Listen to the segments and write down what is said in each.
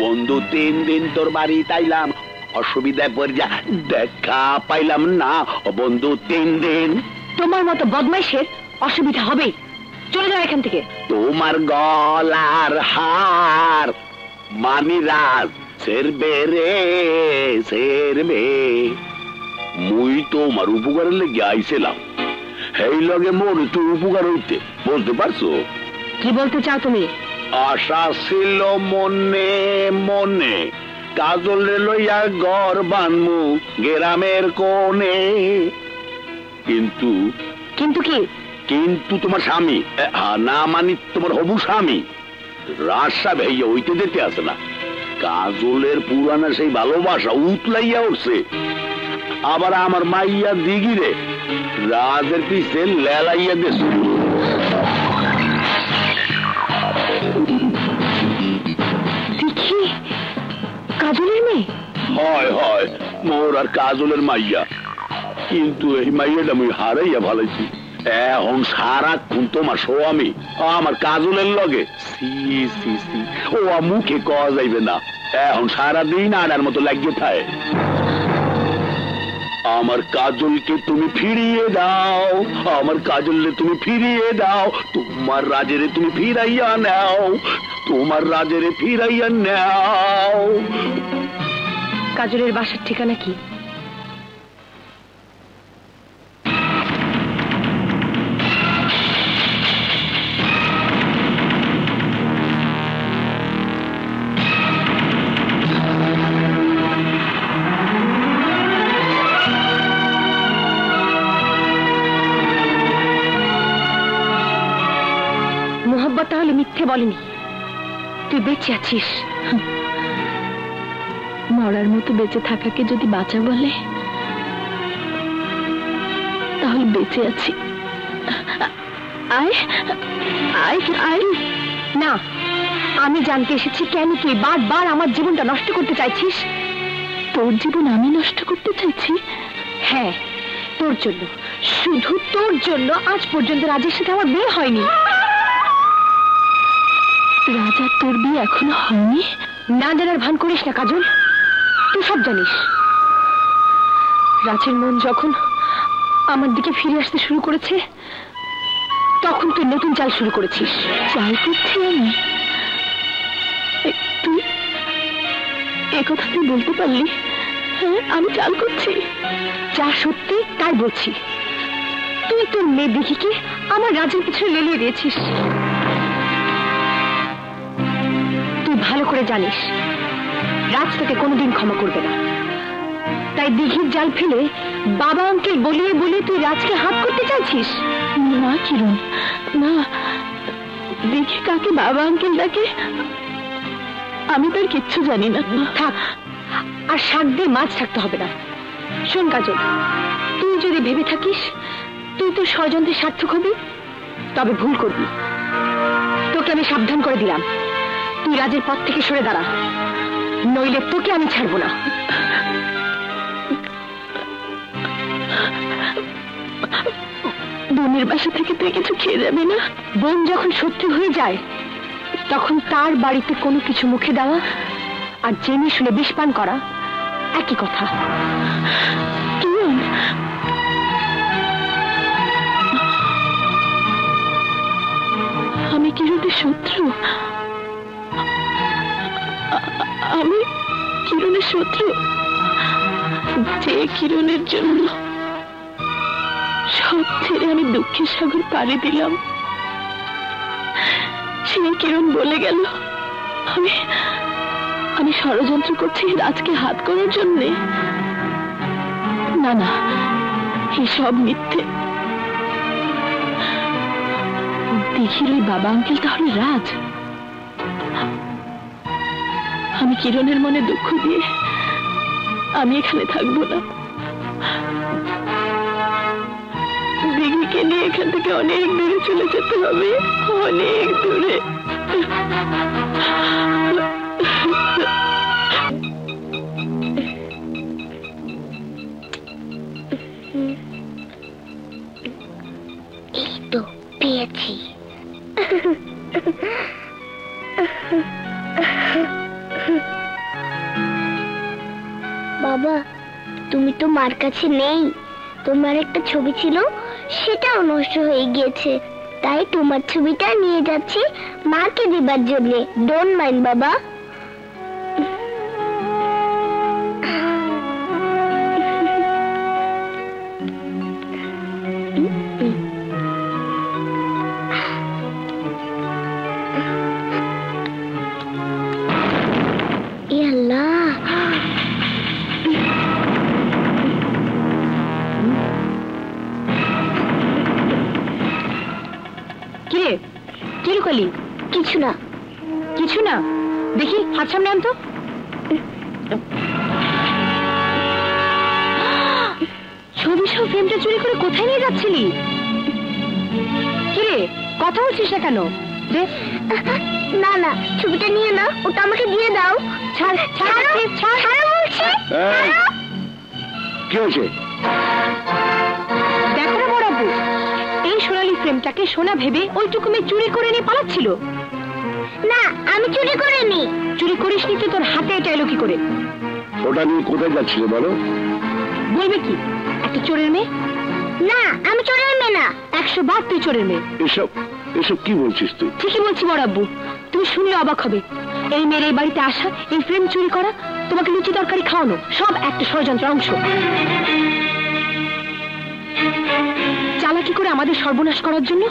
বন্ধু 3 দিন তোর বাড়ি তাইলাম, অসুবিধায় পড়ে যা, দেখা পাইলাম না। বন্ধু 3 দিন। তোমার মতো বদমাইশের অসুবিধা হবে, চলে যাও এখান থেকে। তোমার গলার হার মানিরাজ সেরবে রে সেরবে। মুই তোমার উপকারের লেগে আইছিলাম, এই লগে মোর একটু উপকার হইতে, বুঝতে পারছো? কি বলতে চাও তুমি? আশা ছিল মনে মনে, কাজলে লইয়া ঘর বানমু গ্রামের কোণে। কিন্তু কিন্তু কি? কিন্তু তোমার স্বামী, না মানি তোমার হবু স্বামী রাজা ভাইয়া হইতে দিতে আসে না। কাজলের পুরানা সেই ভালোবাসা উতলাইয়া উঠছে। আবার আমার মাইয়া দিগিরে রাজের পিছে লেলাইয়া দিয়েছে। দেখি কাজলের মেয়ে? হয় হয়, মোর আর কাজলের মাইয়া। কিন্তু এই মাইয়াটা আমি হারাইয়া ভালাইছি। এখন সারাক্ষণ তোমার স্বামী আমার কাজলের লগে, ও মুখে কওয়া যাইবে না। এখন সারাদিন আড়ার মতো লাগিয়ে থাকে। আমার কাজলকে তুমি ফিরিয়ে দাও, আমার কাজলকে তুমি ফিরিয়ে দাও, তোমার রাজেরে তুমি ফিরাইয়া নাও, তোমার রাজেরে ফিরাইয়া নাও। কাজলের বাসার ঠিকানা কি? তাহলে মিথ্যে বলেনি, তুই বেঁচে আছিস। মরার মতো বেঁচে থাকাকে যদি বাঁচা বলে, তাহলে বেঁচে আছি। আয় আয় আয়। না, আমি জানতে এসেছি কেন তুই বারবার আমার জীবনটা নষ্ট করতে চাইছিস। তোর জীবন আমি নষ্ট করতে চাইছি? হ্যাঁ, তোর জন্য, শুধু তোর জন্য আজ পর্যন্ত রাজের সাথে আমার বিয়ে হয়নি। রাজা তোর বিয়ে এখনো হয়নি? না জানার ভান করিস না কাজল, তুই সব জানিস। রাজের মন যখন আমার দিকে ফিরে আসতে শুরু করেছে, তখন তুই নতুন চাল শুরু করেছিস। চাল করছি আমি? তুই একথা তুই বলতে পারলি? হ্যাঁ, আমি চাল করছি। যা সত্যি তাই বলছি। তুই তোর মেয়ে দিঘিকে আমার রাজের পিছনে লেলিয়ে দিয়েছিস। ভালো করে জানিস রাজ তোকে কোনোদিন ক্ষমা করবে না। তাই দিঘির জাল ফেলে বাবা আঙ্কেল বলিয়ে বলিয়ে তুই রাজকে হাত করতে চাইছিস। না কিরণ, না। দিঘি কাকে বাবা আঙ্কেল ডাকে আমি তার কিচ্ছু জানি না। থাক, আর শাক দিয়ে মাছ থাকতে হবে না। শোন কাজল, তুই যদি ভেবে থাকিস তুই তোর ষড়যন্ত্রে সার্থক হবি, তবে ভুল করবি। তোকে আমি সাবধান করে দিলাম, তুই রাজের পথ থেকে সরে দাঁড়া, নইলে তোকে আমি ছাড়বো না। বোনের বাসা থেকে তুই কিছু খেয়ে যাবি না? বোন যখন শত্রু হয়ে যায়, তখন তার বাড়িতে কোনো কিছু মুখে দেওয়া আর জেনে শুনে বিষ পান করা একই কথা। আমি কিরণের শত্রু? আমি কিরণের শত্রু? যে কিরণের জন্য সব ছেড়ে আমি দুঃখের সাগর পাড়ি দিলাম, সেই কিরণ বলে গেল আমি ষড়যন্ত্র করছি রাজকে হাত করার জন্য। না না, এসব মিথ্যে। দিঘির ওই বাবা আঙ্কেল তাহলে রাজ? আমি কিরণের মনে দুঃখ দিয়ে আমি এখানে থাকবো না। দিঘিকে নিয়ে এখান থেকে অনেক দূরে চলে যেতে হবে, অনেক দূরে। এই তো পেয়েছি। বাবা, তুমি তো মার কাছে নেই। তোমার একটা ছবি ছিল, সেটাও নষ্ট হয়ে গিয়েছে। তাই তোমার ছবিটা নিয়ে যাচ্ছি মাকে দিবার জন্য। ডোন্ট মাইন্ড বাবা। কিছু না, কিছু না। দেখি হাত সামনে আন তো। ছবি সব ফ্রেমটা চুরি করে কোথায় নিয়ে যাচ্ছিলি? কিরে, কথা বলছিস না কেন? না না, ছবিটা নিয়ে না, ওটা আমাকে দিয়ে দাও। ছাড় ছাড় ছাড় বলছি। কি হয়েছে? দেখো না বড় আব্বু, এই সোনালী ফ্রেমটাকে সোনা ভেবে ওইটুকু মেয়ে চুরি করে নিয়ে পালাচ্ছিল। না, আমি চুরি করিনি। চুরি করিসনি তো তোর হাতে এটা এলো কি করে? ওটা নিয়ে কোথায় যাচ্ছিল বলো? বলবে কি, একটা চোরের মেয়ে? না, আমি চোরের মেয়ে না। 100 বার তুই চোরের মেয়ে। এসব এসব কি বলছিস তুই? ঠিকই বলছি বড় আব্বু, তুমি শুনলে অবাক হবে। এই মেয়ের এই বাড়িতে আসা, এই ফ্রেম চুরি করা, তোমাকে লুচি তরকারি খাওয়ানো, সব একটা ষড়যন্ত্র অংশ। চালাকি করে আমাদের সর্বনাশ করার জন্য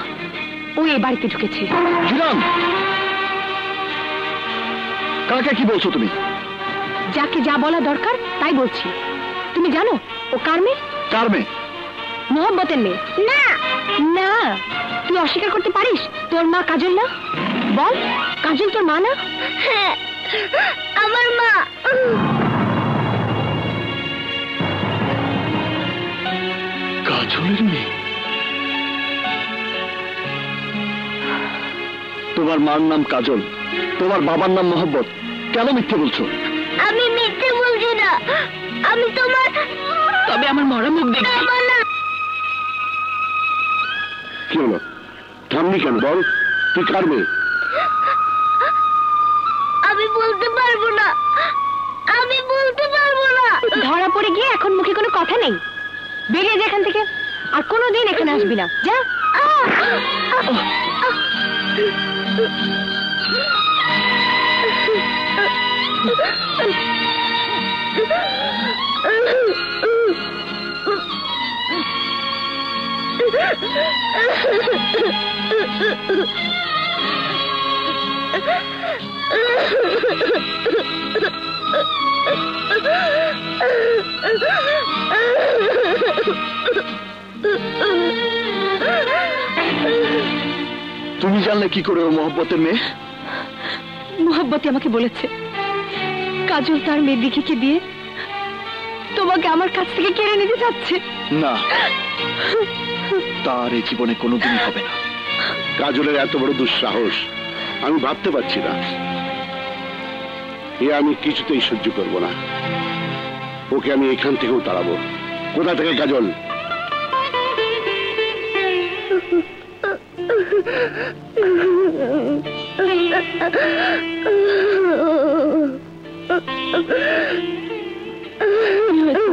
ও এই বাড়িতে ঢুকেছে। কাকে কি বলছো তুমি? যাকে যা বলা দরকার তাই বলছি। তুমি জানো ও কার মেয়ে? কার মেয়ে? মোহব্বতের মেয়ে। না না, তুই অস্বীকার করতে পারিস তোর মা কাজল না? বল, কাজল তোর মা না? হ্যাঁ, আমার মা। কাজলের মেয়ে? তোমার মার নাম কাজল, তোমার বাবার নাম মোহব্বত, কেন মিথ্যে বলছো? আমি মিথ্যে বলছি না, আমি তোমার। তবে আমার মরা মুখ দেখে কি হলো? থামনি কেন? বল, তুই কার মেয়ে? আমি বলতে পারবো না, আমি বলতে পারবো না। ধরা পড়ে গিয়ে এখন মুখে কোনো কথা নেই। বেরিয়ে যা এখান থেকে, আর কোনোদিন এখানে আসবি না। যা। তুমি জানলে কি করে ও মোহব্বতের মেয়ে? মোহব্বতী আমাকে বলেছে কাজল তার মেয়ে দিঘিকে দিয়ে তোমাকে আমার কাছ থেকে কেড়ে নিতে চাচ্ছে। না, তার এই জীবনে কোনোদিনই হবে না। কাজলের এত বড় দুঃসাহস আমি ভাবতে পারছি না। এ আমি কিছুতেই সহ্য করব না। ওকে আমি এখান থেকেও তাড়াবো। কোথা থেকে কাজল?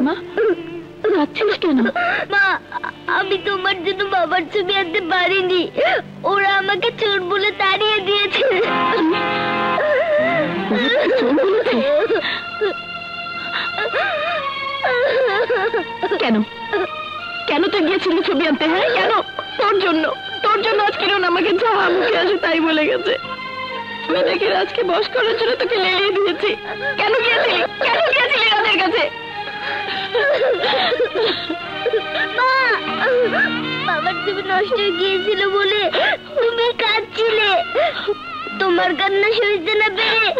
মা, কাঁদছিস কেন? মা, আমি তোমার জন্য বাবার ছবি আনতে পারিনি। ওরা আমাকে চোর বলে তাড়িয়ে দিয়েছে। কেন কেন তুই গিয়েছিলি ছবি আনতে? হ্যাঁ, কেন? তোর জন্য, তোর জন্য আজকে আমাকে যা মুখে আসে তাই বলে গেছে। মেয়েকে আজকে বস করার জন্য তোকে লেলিয়ে দিয়েছি। কেন গিয়েছিলি? কেন গিয়েছিলি রাজের কাছে? মা, বাবার ছবি নষ্ট হয়ে গিয়েছিল বলে তুমি কাঁদছিলে। তোমার কান্না সইতে না পেরে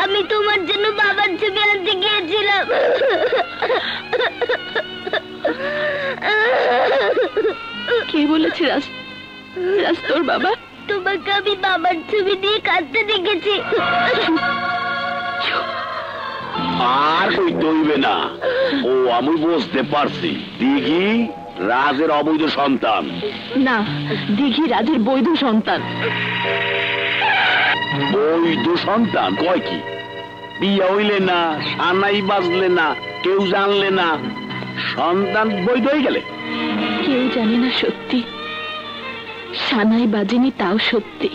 আমি তোমার জন্য বাবার ছবি আনতে গিয়েছিলাম। কে বলেছে রাজ? রাজ তোর বাবা? তোমাকে আমি বাবার ছবি দিয়ে কাঁদতে দেখেছি। আর কইতে হইবে না, ও আমি বুঝতে পারছি। দিঘি রাজের অবৈধ সন্তান। না, দিঘি রাজের বৈধ সন্তান। বৈধ সন্তান কয় কি? বিয়া হইলে না, সানাই বাজলে না, কেউ জানলে না সন্তান বৈধ হয়ে গেলে? কেউ জানে না সত্যি, সানাই বাজেনি তাও সত্যি।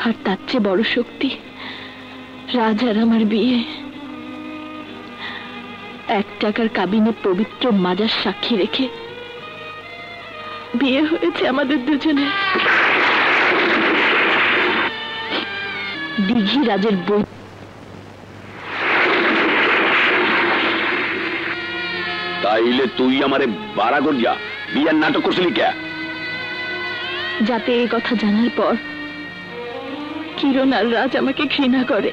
আর তার চেয়ে বড় শক্তি রাজ আর আমার বিয়ে। 1 টাকার কাবিনে পবিত্র মাজার সাক্ষী রেখে বিয়ে হয়েছে আমাদের দুজনে। দিঘি রাজের বই। তাইলে তুই আমারে বাড়া করিয়া বিয়ার নাটক করছিলি কে? যাতে এই কথা জানার পর কিরণ আর রাজ আমাকে ঘৃণা করে,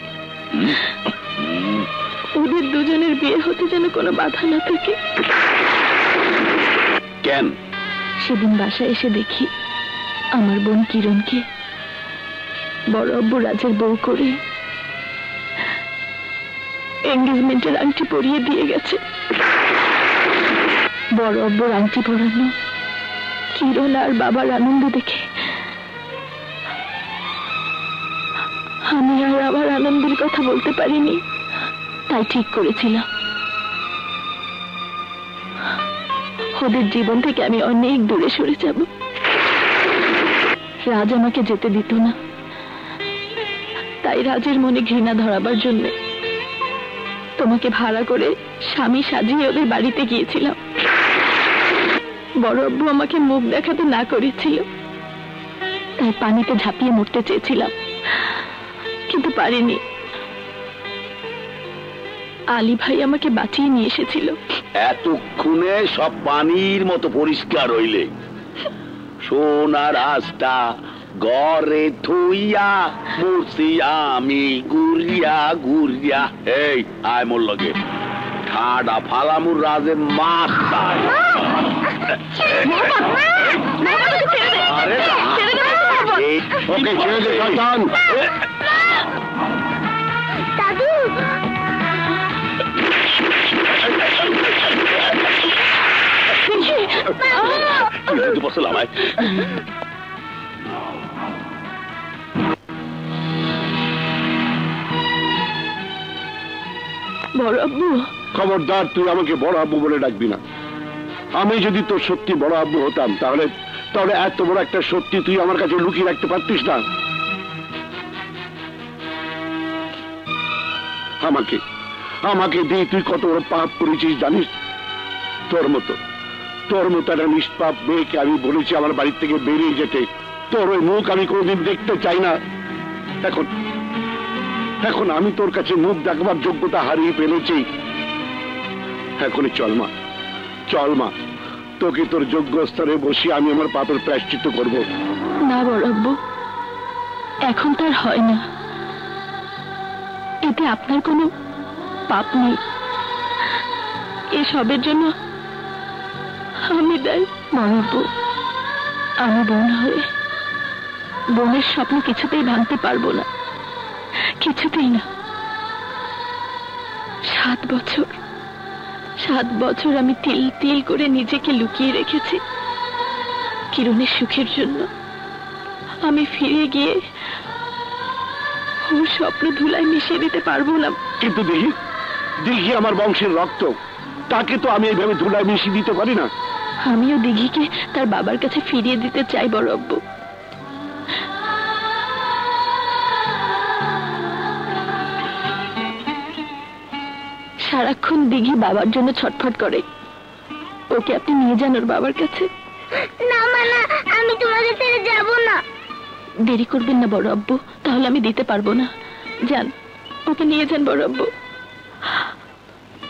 ওদের দুজনের বিয়ে হতে যেন কোনো বাধা না থাকে। কেন? সেদিন বাসায় এসে দেখি আমার বোন কিরণকে বড় আব্বু রাজের বউ করে এঙ্গেজমেন্টের আংটি পরিয়ে দিয়ে গেছে। বড় আব্বুর আংটি পরানো কিরণ আর বাবার আনন্দ দেখে আমি আর আমার আনন্দের কথা বলতে পারিনি। তাই ঠিক করেছিলাম ওদের জীবন থেকে আমি অনেক দূরে সরে যাব। রাজ আমাকে যেতে দিত না, তাই রাজের মনে ঘৃণা ধরাবার জন্য তোমাকে ভাড়া করে স্বামী সাজিয়ে ওদের বাড়িতে গিয়েছিলাম। বড় আব্বু আমাকে মুখ দেখাতে না করেছিল, তাই পানিতে ঝাঁপিয়ে মরতে চেয়েছিলাম, কিন্তু পারিনি। আলী ভাই আমাকে বাঁচিয়ে নিয়ে এসেছিল। এতক্ষণে সব পানির মতো পরিষ্কার হইলে সোনার আস্তা ঘরে থইয়া মরছি আমি গুরিয়া গুরিয়া। এই আয় মোর লগে ঠাডা ফালামুর রাজের মাস্তায়। আরে ওকে ছেড়ে দে সন্তান। দাদু বসল আমায়। বড় আব্বু, খবরদার তুই আমাকে বড় আব্বু বলে ডাকবি না। আমি যদি তোর সত্যি বড় আব্বু হতাম তাহলে তাহলে এত বড় একটা সত্যি তুই আমার কাছে লুকিয়ে রাখতে পারতিস না। আমাকে আমাকে দিয়ে তুই কত বড় পাপ করেছিস জানিস? তোর মতো একটা নিষ্পাপ মেয়েকে আমি বলেছি আমার বাড়ি থেকে বেরিয়ে যেতে। তোর ওই মুখ আমি কোনোদিন দেখতে চাই না। এখন এখন আমি তোর কাছে মুখ দেখবার যোগ্যতা হারিয়ে ফেলেছি। এখনই চল মা, তোকে তোর যোগ্য স্তরে বসিয়ে আমি আমার পাপের প্রায়শ্চিত্ত করব। না বড় আব্বু, এখন তার হয় না। এতে আপনার কোনো পাপ নেই। এসবের জন্য আমি দায়ী। বড় আব্বু, আমি বোন হয়ে বোনের স্বপ্ন কিছুতেই ভাঙতে পারবো না, কিছুতেই না। 7 বছর আমি তিল তিল করে নিজেকে লুকিয়ে রেখেছি কিরণের সুখের জন্য। আমি ফিরে গিয়ে ওর স্বপ্ন ধুলায় মিশিয়ে দিতে পারবো না। কিন্তু দিঘি আমার বংশের রক্ত, তাকে তো আমি এইভাবে ধুলায় মিশিয়ে দিতে পারি না। আমিও দিঘিকে তার বাবার কাছে ফিরিয়ে দিতে চাই বড় আব্বু। সারাক্ষণ দিঘি বাবার জন্য ছটফট করে। ওকে আপনি নিয়ে যান ওর বাবার কাছে। না মা না, আমি তোমাকে ছেড়ে যাব না। দেরি করবেন না বড় আব্বু, তাহলে আমি দিতে পারবো না। যান, ওকে নিয়ে যান বড় আব্বু।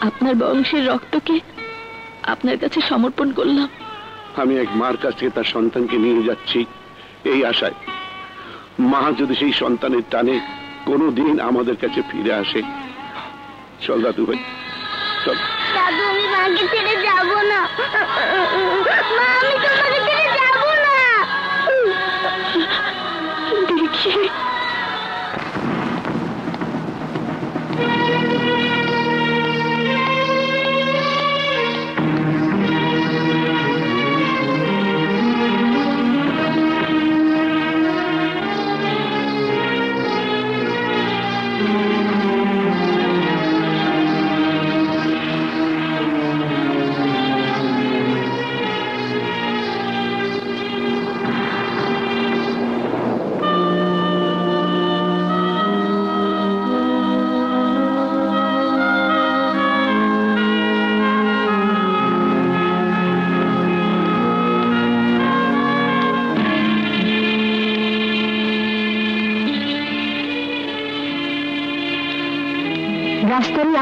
আপনার বংশের রক্তকে আপনার কাছে সমর্পণ করলাম। আমি এক মার কাছ থেকে তার সন্তানকে নিয়ে যাচ্ছি এই আশায়, মা যদি সেই সন্তানের টানে কোনোদিন আমাদের কাছে ফিরে আসে। চল দাদু ভাই, চল। দাদু, আমি মাকে ছেড়ে যাব না। মা, আমি তোমাকে ছেড়ে যাব না। দেখি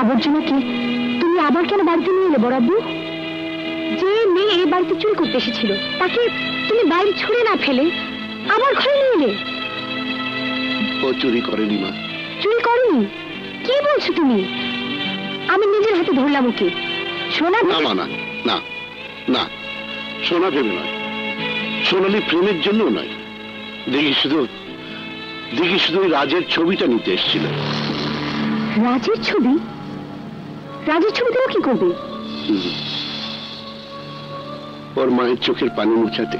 আবর্জনাকে তুমি আবার কেন বাড়িতে নিয়ে এলে বড় আব্বু? যে মেয়ে এই বাড়িতে চুরি করতে এসেছিল তাকে তুমি বাইরে ছুঁড়ে না ফেলে আবার ঘরে নিয়ে এলে। ও চুরি করেনি মা। চুরি করেনি? কি বলছো তুমি? আমি নিজের হাতে ধরলাম ওকে। সোনা না মা, না না না, সোনা ভেবে নয়, সোনালি প্রেমের জন্য নয়। দেখি শুধু ওই রাজের ছবিটা নিতে এসেছিল। রাজের ছবি? রাজের ছবি তুমি কি করবে? ওর মায়ের চোখের পানি মুছাতে।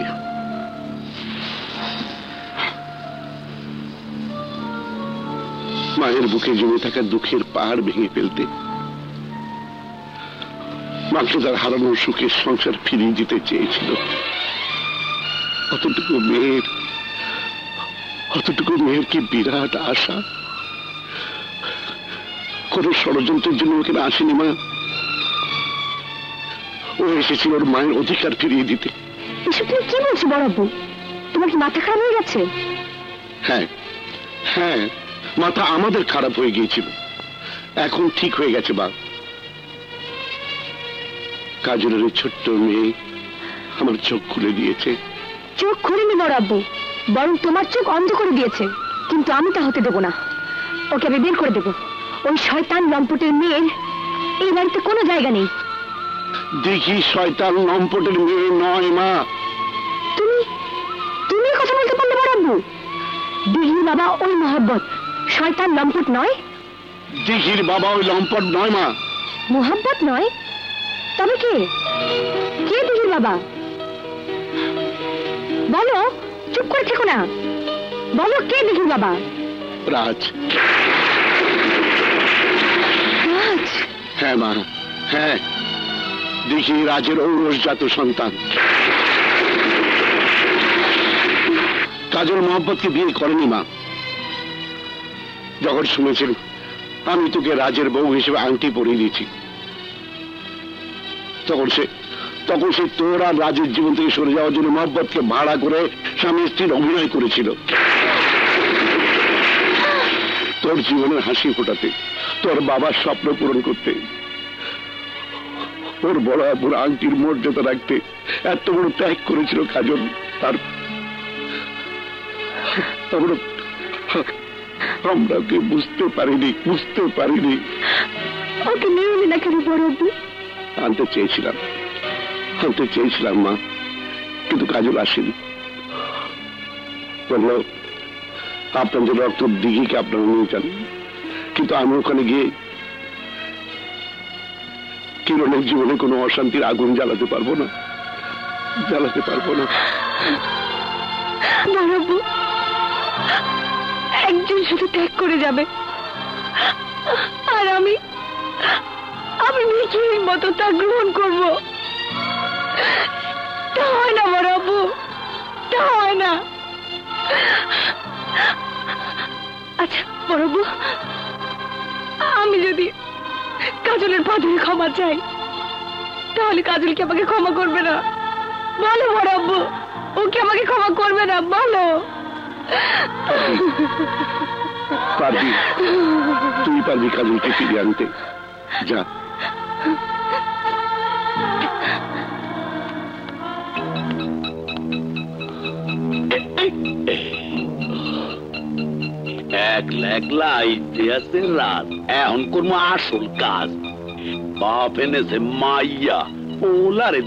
মায়ের বুকে জমে থাকা দুঃখের পাহাড় ভেঙে ফেলতে, মাকে তার হারানোর সুখের সংসার ফিরিয়ে দিতে চেয়েছিল। অতটুকু মেয়ের কি বিরাট আশা। কোন ষড়যন্ত্রের জন্য ওকে আসেনি মা। ও এসেছিল ওর মায়ের অধিকার ফিরিয়ে দিতে। এসব তুমি কি বলছো বড় আব্বু? তোমার কি মাথা খারাপ হয়ে গেছে? হ্যাঁ হ্যাঁ, মাথা আমাদের খারাপ হয়ে গিয়েছিল, এখন ঠিক হয়ে গেছে বা। কাজলের ছোট্ট মেয়ে আমার চোখ খুলে দিয়েছে। চোখ খুলেনি বড় আব্বু, বরং তোমার চোখ অন্ধ করে দিয়েছে। কিন্তু আমি তা হতে দেবো না। ওকে আমি বের করে দেবো। ওই শয়তান লম্পটের মেয়ের এই বাড়িতে কোনো জায়গা নেই। দেখি শয়তান লম্পটের মেয়ে নয় মা। তুমি কথা বলতে পারলে বড় আব্বু? দিঘির বাবা ওই মোহাব্বত, শয়তান লম্পট নয়। দিঘির বাবা ওই লম্পট নয় মা। মোহাব্বত নয়? তবে কে? কে দিঘির বাবা? বলো, চুপ করে থেকো না। বলো কে দিঘির বাবা? রাজ। রাজ? হ্যাঁ মা, হ্যাঁ, দেখি রাজের ঔরসজাত সন্তান। কাজল মোহাম্মদকে বিয়ে করেনি মা। যখন শুনেছেন আমি তোকে রাজের বউ হিসেবে আংটি পরিয়ে দিয়েছি, তখন সে তোর আর রাজের জীবন থেকে সরে যাওয়ার জন্য মোহাম্মদকে ভাড়া করে স্বামী স্ত্রীর অভিনয় করেছিল। তোর জীবনের হাসি ফোটাতে, তোর বাবার স্বপ্ন পূরণ করতে, ওর বড় আব্বুর আংটির মর্যাদা রাখতে এত বড় ত্যাগ করেছিল কাজল। আর আমরা ওকে বুঝতে পারিনি। ওকে নিয়ে এলি না কেন বড় আব্বু? আনতে চেয়েছিলাম মা, কিন্তু কাজল আসেনি। বললো আপনাদের রক্ত দিঘিকে আপনারা নিয়ে যান। কিন্তু আমি ওখানে গিয়ে কিরণের জীবনে কোনো অশান্তির আগুন জ্বালাতে পারবো না। বড় আব্বু, একজন শুধু ত্যাগ করে যাবে, আর আমি নিজের মতো তা গ্রহণ করব। তা হয় না বড় আব্বু, তা হয় না। আচ্ছা বড় আব্বু, আমি যদি কাজলের পা ধরে ক্ষমা চাই, তাহলে কাজল কি আমাকে ক্ষমা করবে না? বলো বড় আব্বু, ও কি আমাকে ক্ষমা করবে না? বলো। তুই পারবি কাজলকে ফিরিয়ে আনতে। যা। একলা আইতে আছে রাত, এখন করবো আসল কাজ। বাপ এনেছে মাইয়া, ওলারে